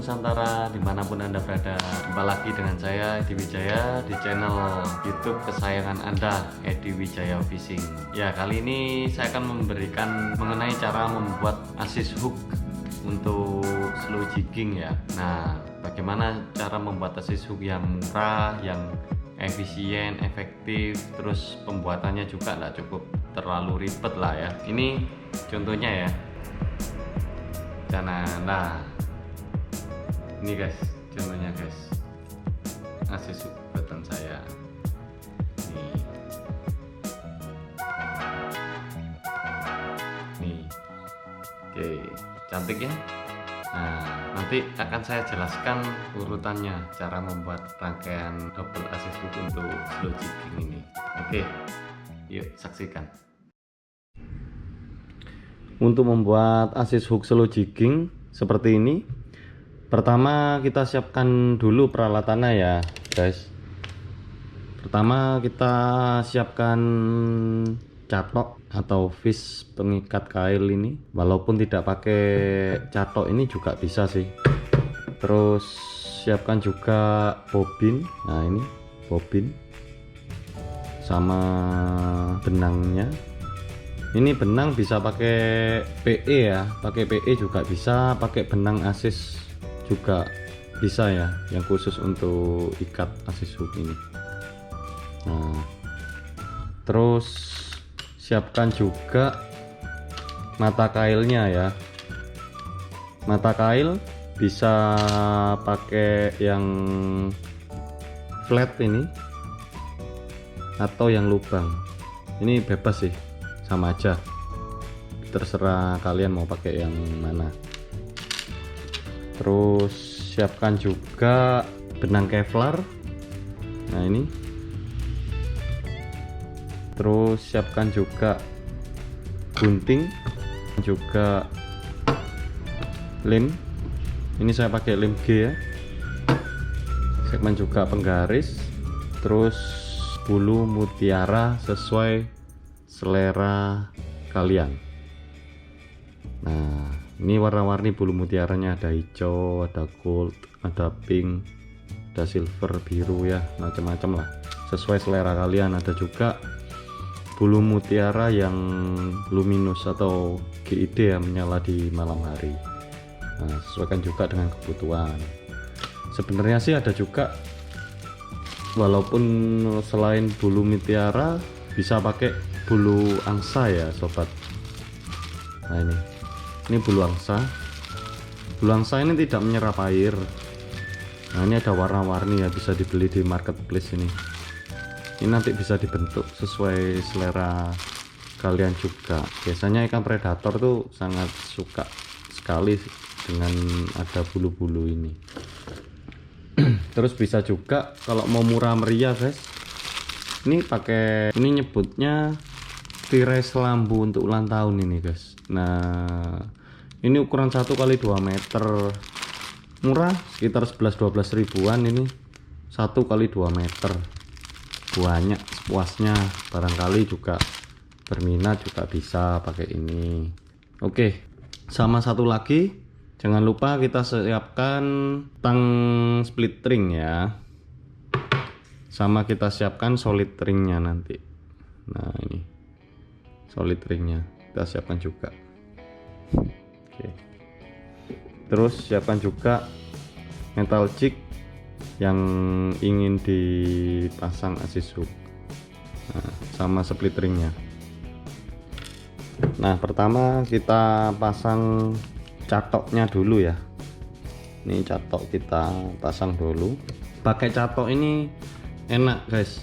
Nusantara dimanapun Anda berada. Jumpa lagi dengan saya Edi Wijaya di channel YouTube kesayangan Anda, Edi Wijaya Fishing. Ya, kali ini saya akan memberikan mengenai cara membuat assist hook untuk slow jigging ya. Nah, bagaimana cara membuat assist hook yang murah, yang efisien, efektif, terus pembuatannya juga nggak cukup terlalu ribet lah ya. Ini contohnya ya. Nah, ini guys, contohnya guys, assist hook buatan saya. Nih, oke, cantik ya. Nah, nanti akan saya jelaskan urutannya cara membuat rangkaian double assist hook untuk slow jigging ini. Oke, yuk saksikan. Untuk membuat assist hook slow jigging seperti ini, pertama kita siapkan dulu peralatannya ya guys. Pertama kita siapkan catok atau fish pengikat kail ini, walaupun tidak pakai catok ini juga bisa sih. Terus siapkan juga bobin. Nah, ini bobin sama benangnya. Ini benang bisa pakai PE ya, pakai PE juga bisa, pakai benang assist juga bisa ya, yang khusus untuk ikat assist hook ini. Nah, terus siapkan juga mata kailnya ya. Mata kail bisa pakai yang flat ini atau yang lubang. Ini bebas sih, sama aja, terserah kalian mau pakai yang mana. Terus siapkan juga benang kevlar. Nah, ini. Terus siapkan juga gunting, juga lem. Ini saya pakai lem G ya. Siapkan juga penggaris, terus bulu mutiara sesuai selera kalian. Nah, ini warna-warni bulu mutiaranya, ada hijau, ada gold, ada pink, ada silver, biru ya, macam-macam lah, sesuai selera kalian. Ada juga bulu mutiara yang luminous atau GID ya, menyala di malam hari. Nah, sesuaikan juga dengan kebutuhan. Sebenarnya sih ada juga, walaupun selain bulu mutiara bisa pakai bulu angsa ya sobat. Nah, ini bulu angsa. Bulu angsa ini tidak menyerap air. Nah, ini ada warna-warni ya, bisa dibeli di marketplace ini. Ini nanti bisa dibentuk sesuai selera kalian juga. Biasanya ikan predator tuh sangat suka sekali dengan ada bulu-bulu ini. Terus bisa juga kalau mau murah meriah guys, ini pakai, ini nyebutnya tirai selambu untuk ulang tahun ini guys. Nah, ini ukuran 1 kali 2 meter, murah, sekitar 11-12 ribuan. Ini 1 kali 2 meter, banyak sepuasnya. Barangkali juga berminat juga bisa pakai ini. Oke, sama satu lagi, jangan lupa kita siapkan tang split ring ya, sama kita siapkan solid ringnya nanti. Nah, ini solid ringnya kita siapkan juga. Oke, terus siapkan juga metal jig yang ingin dipasang assist hook. Nah, sama split ringnya. Nah, pertama kita pasang catoknya dulu ya. Ini catok kita pasang dulu. Pakai catok ini enak guys,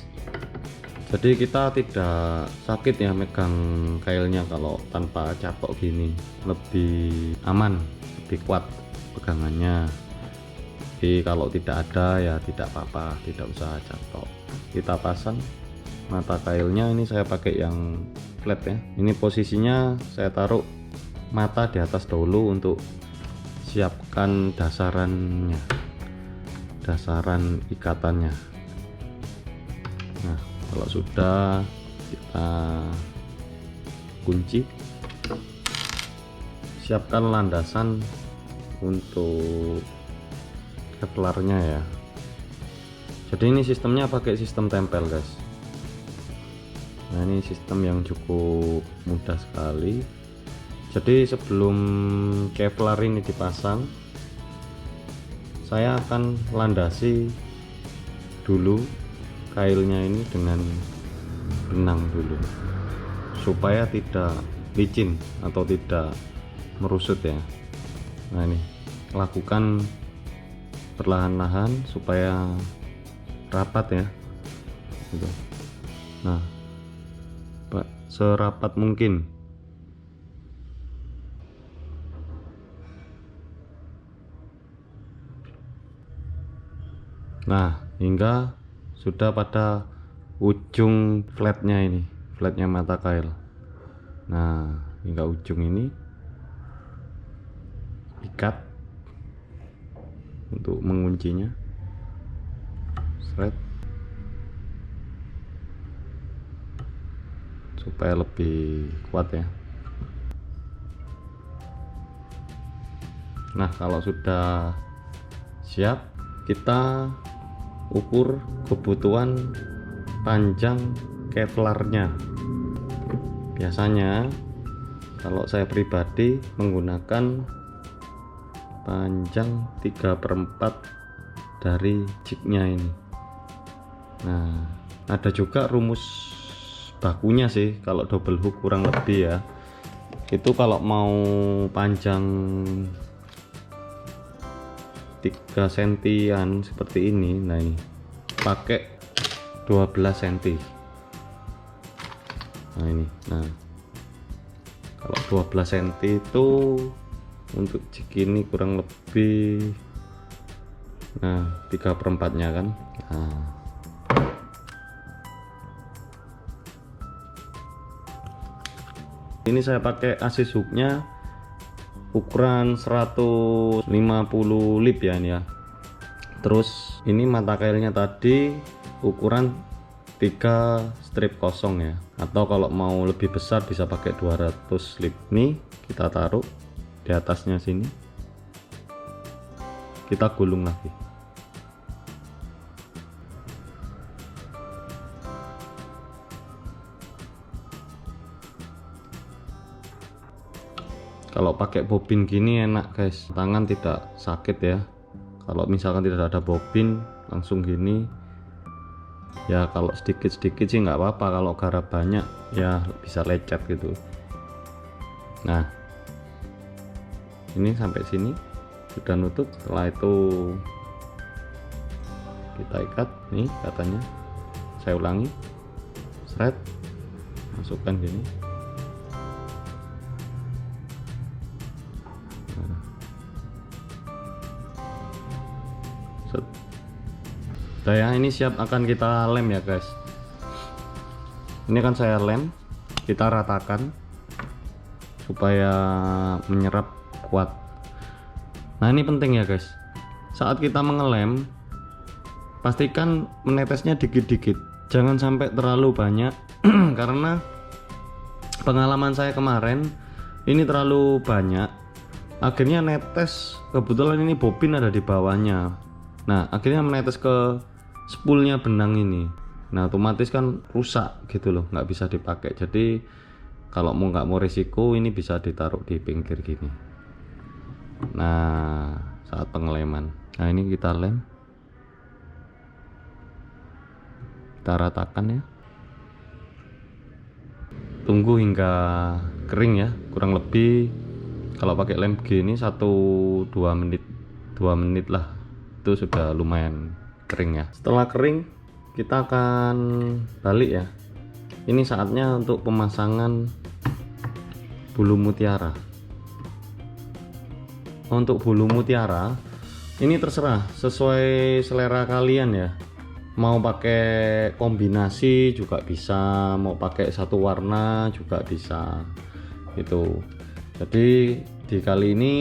jadi kita tidak sakit ya megang kailnya. Kalau tanpa catok gini lebih aman, lebih kuat pegangannya. Jadi kalau tidak ada ya tidak apa-apa, tidak usah catok. Kita pasang mata kailnya. Ini saya pakai yang flat ya. Ini posisinya saya taruh mata di atas dulu untuk siapkan dasarannya, dasaran ikatannya. Nah, kalau sudah kita kunci, siapkan landasan untuk Kevlarnya ya. Jadi ini sistemnya pakai sistem tempel guys. Nah ini sistem yang cukup mudah sekali. Jadi sebelum Kevlar ini dipasang, saya akan landasi dulu kailnya ini dengan benang dulu supaya tidak licin atau tidak merusut ya. Nah ini lakukan perlahan-lahan supaya rapat ya gitu. Nah serapat mungkin. Nah hingga sudah pada ujung flatnya ini, flatnya mata kail. Nah hingga ujung ini ikat untuk menguncinya, seret, supaya lebih kuat ya. Nah kalau sudah siap, kita ukur kebutuhan panjang Kevlarnya. Biasanya kalau saya pribadi menggunakan panjang 3/4 dari jignya ini. Nah ada juga rumus bakunya sih, kalau double hook kurang lebih ya, itu kalau mau panjang 3 sentian seperti ini, nah ini pakai 12 cm. Nah ini, nah kalau 12 cm itu untuk jig ini kurang lebih, nah 3/4 nya kan. Nah ini saya pakai asis hooknya ukuran 150 lip ya ini ya. Terus ini mata kailnya tadi ukuran 3 strip kosong ya, atau kalau mau lebih besar bisa pakai 200 lip. Nih kita taruh di atasnya sini, kita gulung lagi. Kalau pakai bobin gini enak guys, tangan tidak sakit ya. Kalau misalkan tidak ada bobin langsung gini ya, kalau sedikit-sedikit sih nggak apa-apa, kalau garap banyak ya bisa lecet gitu. Nah ini sampai sini sudah nutup. Setelah itu kita ikat nih katanya, saya ulangi, seret, masukkan gini. Nah ya, ini siap akan kita lem ya guys. Ini kan saya lem, kita ratakan supaya menyerap kuat. Nah ini penting ya guys, saat kita mengelem pastikan menetesnya dikit-dikit, jangan sampai terlalu banyak karena pengalaman saya kemarin ini terlalu banyak, akhirnya netes. Kebetulan ini bobin ada di bawahnya, nah akhirnya menetes ke spoolnya benang ini. Nah otomatis kan rusak gitu loh, nggak bisa dipakai. Jadi kalau nggak mau risiko, ini bisa ditaruh di pinggir gini. Nah saat pengeleman, nah ini kita lem, kita ratakan ya, tunggu hingga kering ya, kurang lebih kalau pakai lem gini 1-2 menit, 2 menit lah, itu sudah lumayan kering ya. Setelah kering kita akan balik ya. Ini saatnya untuk pemasangan bulu mutiara. Untuk bulu mutiara ini terserah, sesuai selera kalian ya, mau pakai kombinasi juga bisa, mau pakai satu warna juga bisa itu. Jadi di kali ini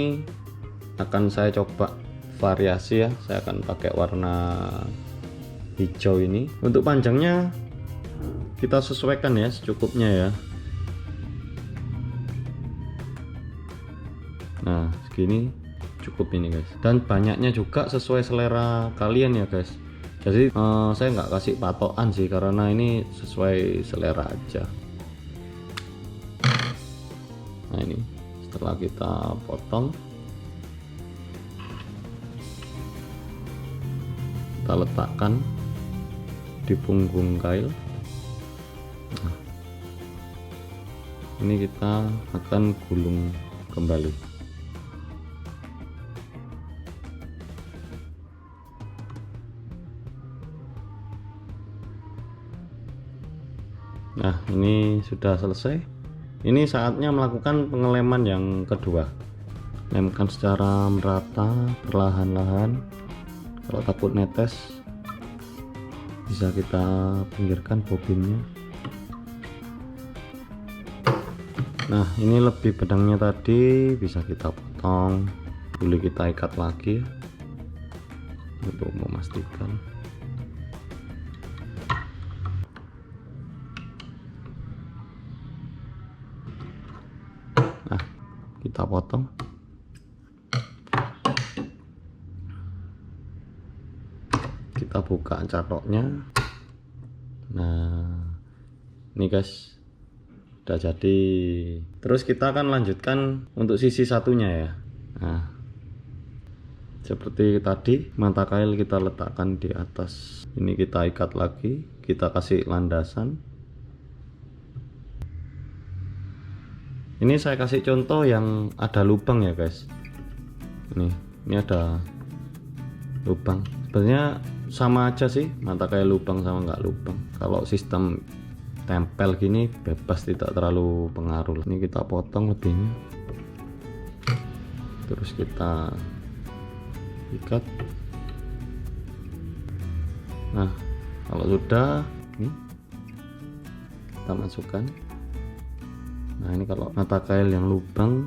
akan saya coba variasi ya, saya akan pakai warna hijau ini. Untuk panjangnya kita sesuaikan ya, secukupnya ya. Nah segini cukup ini guys, dan banyaknya juga sesuai selera kalian ya guys. Jadi saya nggak kasih patokan sih, karena ini sesuai selera aja. Nah ini setelah kita potong, kita letakkan di punggung kail. Nah, ini kita akan gulung kembali. Nah ini sudah selesai. Ini saatnya melakukan pengeleman yang kedua. Lemkan secara merata, perlahan-lahan. Kalau takut netes, bisa kita pinggirkan bobinnya. Nah ini lebih benangnya tadi bisa kita potong, boleh kita ikat lagi untuk memastikan. Nah kita potong. Kita buka catoknya. Nah ini guys, udah jadi. Terus kita akan lanjutkan untuk sisi satunya ya. Nah seperti tadi, mata kail kita letakkan di atas, ini kita ikat lagi, kita kasih landasan. Ini saya kasih contoh yang ada lubang ya guys. Ini ada lubang. Sebenarnya sama aja sih, mata kail lubang sama nggak lubang. Kalau sistem tempel gini bebas, tidak terlalu pengaruh. Ini kita potong lebihnya, terus kita ikat. Nah kalau sudah, ini kita masukkan. Nah ini kalau mata kail yang lubang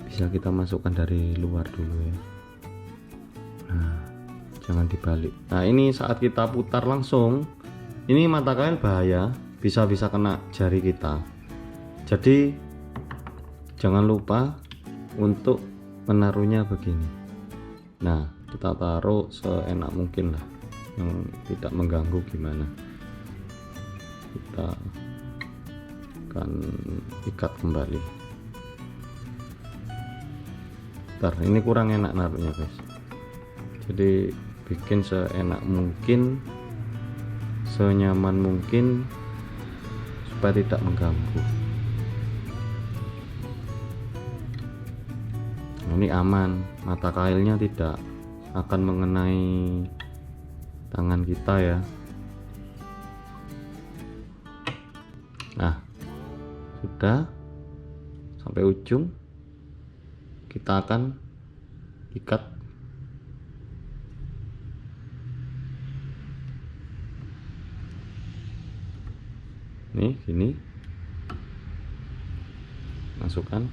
bisa kita masukkan dari luar dulu ya. Nah jangan dibalik. Nah ini saat kita putar langsung, ini mata kail bahaya, bisa kena jari kita. Jadi jangan lupa untuk menaruhnya begini. Nah kita taruh seenak mungkin lah, yang tidak mengganggu gimana. Kita akan ikat kembali. Bentar, ini kurang enak naruhnya guys, jadi bikin seenak mungkin, senyaman mungkin supaya tidak mengganggu. Nah, ini aman, mata kailnya tidak akan mengenai tangan kita ya. Nah sudah sampai ujung, kita akan ikat. Nih gini, masukkan.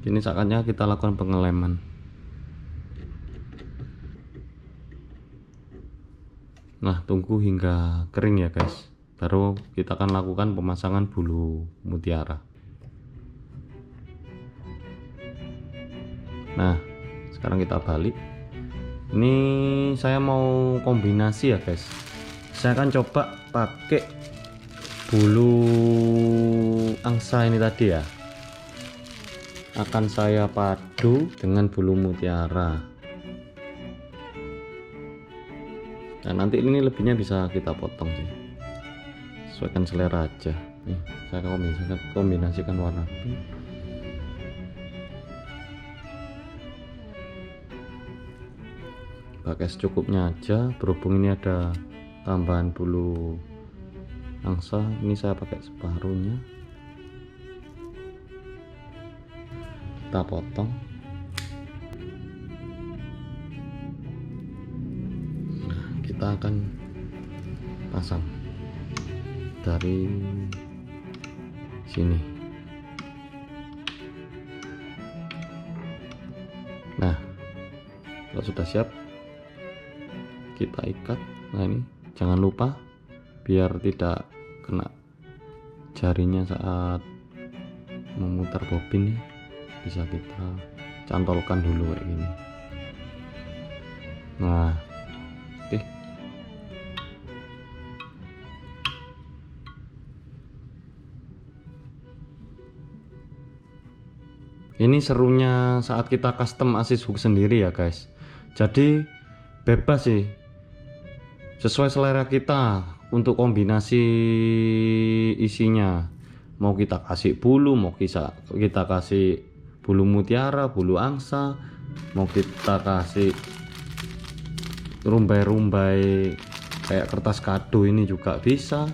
Ini saatnya kita lakukan pengeleman. Nah tunggu hingga kering ya guys, baru kita akan lakukan pemasangan bulu mutiara. Nah sekarang kita balik. Ini saya mau kombinasi ya guys. Saya akan coba pakai bulu angsa ini tadi ya, akan saya padu dengan bulu mutiara. Nah nanti ini lebihnya bisa kita potong sih, sesuaikan selera aja. Nih saya kombinasikan warna pink. Pakai secukupnya aja, berhubung ini ada tambahan bulu angsa, ini saya pakai separuhnya. Kita potong. Nah, kita akan pasang dari sini. Nah kalau sudah siap, kita ikat. Nah ini jangan lupa biar tidak kena jarinya saat memutar bobin ya, bisa kita cantolkan dulu kayak gini. Nah oke. Ini serunya saat kita custom assist hook sendiri ya guys, jadi bebas sih, sesuai selera kita untuk kombinasi isinya. Mau kita kasih bulu, mau kita kasih bulu mutiara, bulu angsa, mau kita kasih rumbai-rumbai kayak kertas kado ini juga bisa.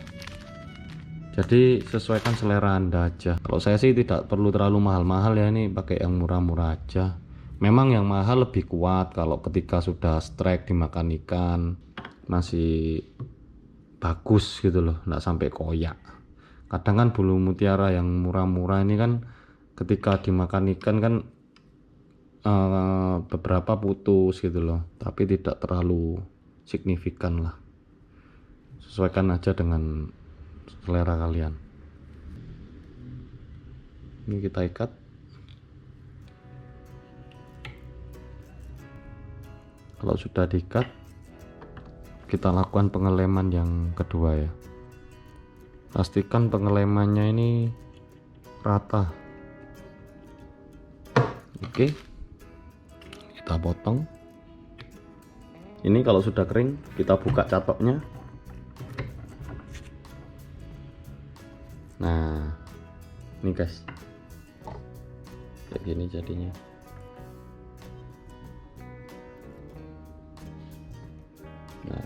Jadi sesuaikan selera Anda aja. Kalau saya sih tidak perlu terlalu mahal-mahal ya, ini pakai yang murah-murah aja. Memang yang mahal lebih kuat kalau ketika sudah strike dimakan ikan, masih bagus gitu loh, nggak sampai koyak. Kadang kan bulu mutiara yang murah-murah ini kan ketika dimakan ikan kan beberapa putus gitu loh, tapi tidak terlalu signifikan lah. Sesuaikan aja dengan selera kalian. Ini kita ikat. Kalau sudah diikat, kita lakukan pengeleman yang kedua ya. Pastikan pengelemannya ini rata. Oke, kita potong. Ini kalau sudah kering, kita buka catoknya. Nah ini guys, kayak gini jadinya. Nah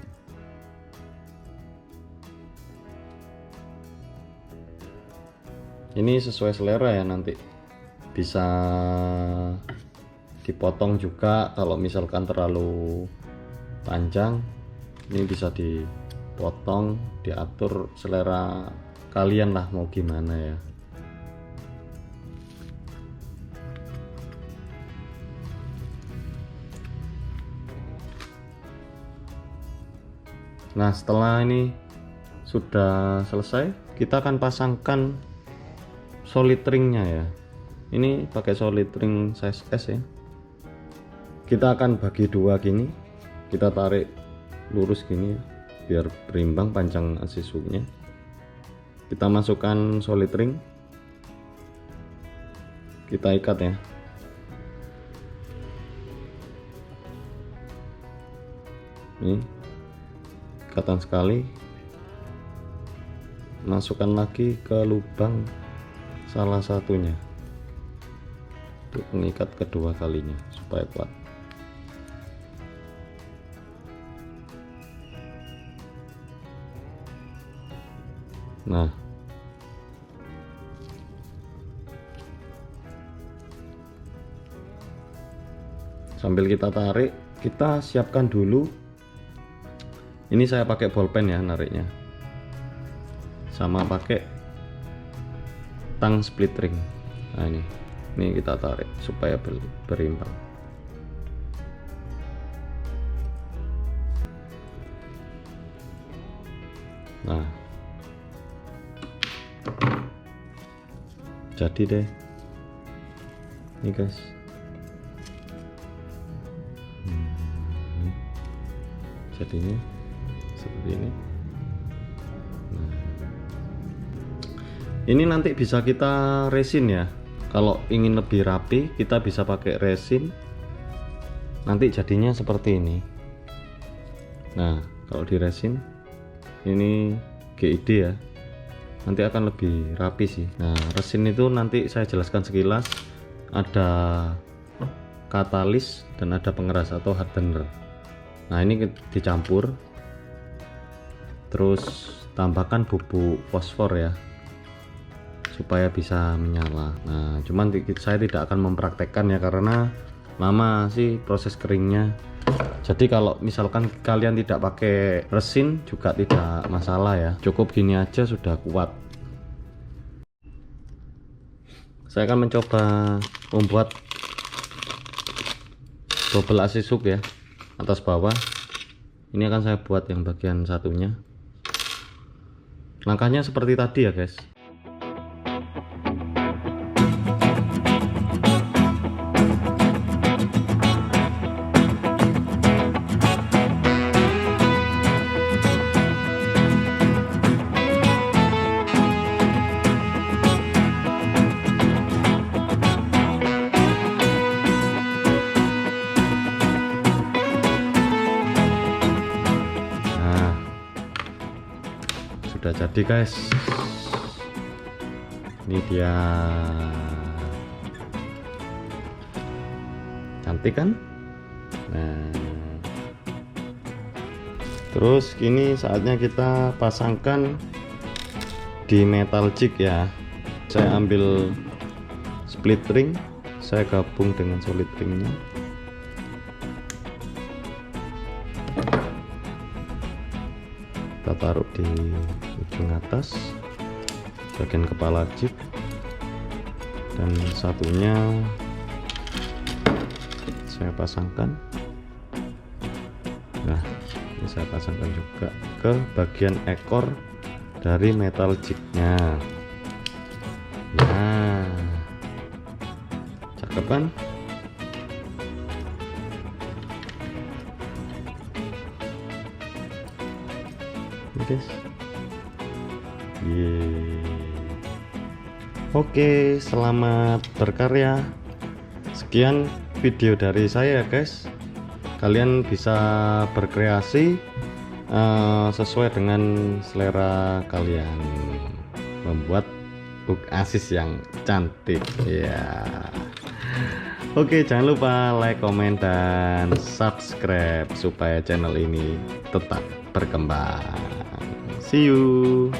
ini sesuai selera ya, nanti bisa dipotong juga. Kalau misalkan terlalu panjang, ini bisa dipotong, diatur selera kalian lah mau gimana ya. Nah setelah ini sudah selesai, kita akan pasangkan solid ringnya ya. Ini pakai solid ring size S ya. Kita akan bagi dua gini, kita tarik lurus gini ya, biar berimbang panjang assist hooknya. Kita masukkan solid ring, kita ikat ya. Ini ikatan sekali, masukkan lagi ke lubang salah satunya untuk mengikat kedua kalinya supaya kuat. Nah sambil kita tarik, kita siapkan dulu. Ini saya pakai bolpen ya nariknya, sama pakai tang split ring. Nah ini kita tarik supaya berimbang. Nah jadi deh ini guys. Jadinya seperti ini. Nah, ini nanti bisa kita resin ya. Kalau ingin lebih rapi, kita bisa pakai resin. Nanti jadinya seperti ini. Nah, kalau di resin ini GID ya, nanti akan lebih rapi sih. Nah, resin itu nanti saya jelaskan sekilas. Ada katalis dan ada pengeras atau hardener. Nah, ini dicampur. Terus tambahkan bubuk fosfor ya, supaya bisa menyala. Nah, cuman saya tidak akan mempraktekkan ya, karena lama sih proses keringnya. Jadi kalau misalkan kalian tidak pakai resin juga tidak masalah ya, cukup gini aja sudah kuat. Saya akan mencoba membuat double assist hook ya, atas bawah. Ini akan saya buat yang bagian satunya. Langkahnya seperti tadi ya guys. Sudah jadi guys, ini dia, cantik kan? Nah, terus kini saatnya kita pasangkan di metal jig ya. Saya ambil split ring, saya gabung dengan solid ringnya. Kita taruh di ujung atas bagian kepala jig, dan satunya saya pasangkan. Nah, ini saya pasangkan juga ke bagian ekor dari metal jignya. Nah, cakep kan? Guys, oke, selamat berkarya. Sekian video dari saya guys. Kalian bisa berkreasi sesuai dengan selera kalian, membuat hook asis yang cantik ya. Oke, jangan lupa like, komen, dan subscribe supaya channel ini tetap berkembang. See you.